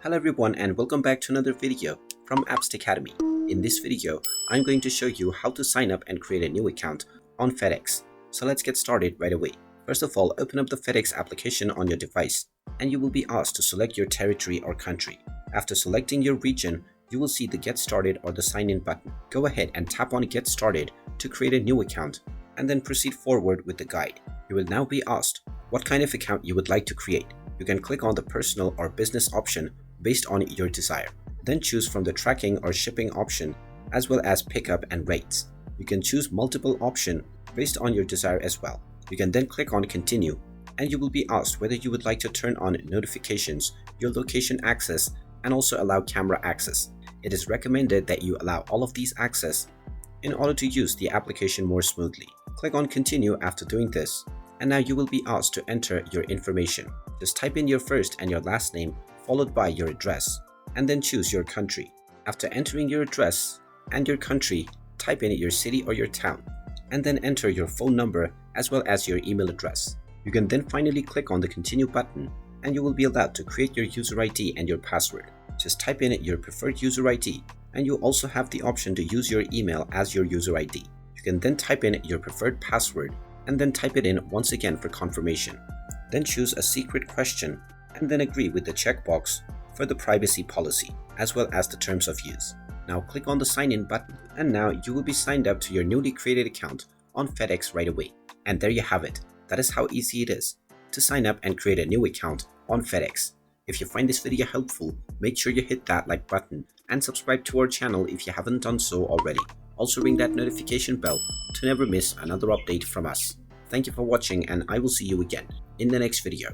Hello everyone and welcome back to another video from Apps Academy. In this video, I'm going to show you how to sign up and create a new account on Fedex. So let's get started right away. First of all, open up the Fedex application on your device and you will be asked to select your territory or country. After selecting your region, you will see the Get Started or the Sign In button. Go ahead and tap on Get Started to create a new account and then proceed forward with the guide. You will now be asked what kind of account you would like to create. You can click on the personal or business option based on your desire. Then choose from the tracking or shipping option as well as pickup and rates. You can choose multiple options based on your desire as well. You can then click on continue and you will be asked whether you would like to turn on notifications, your location access, and also allow camera access. It is recommended that you allow all of these access in order to use the application more smoothly. Click on continue after doing this and now you will be asked to enter your information. Just type in your first and your last name followed by your address and then choose your country. After entering your address and your country, type in your city or your town and then enter your phone number as well as your email address. You can then finally click on the continue button and you will be allowed to create your user ID and your password. Just type in your preferred user ID and you also have the option to use your email as your user ID. You can then type in your preferred password and then type it in once again for confirmation. Then choose a secret question and then agree with the checkbox for the privacy policy as well as the terms of use. Now click on the sign in button and now you will be signed up to your newly created account on Fedex right away. And there you have it. That is how easy it is to sign up and create a new account on Fedex. If you find this video helpful, make sure you hit that like button and subscribe to our channel if you haven't done so already. Also ring that notification bell to never miss another update from us. Thank you for watching and I will see you again in the next video.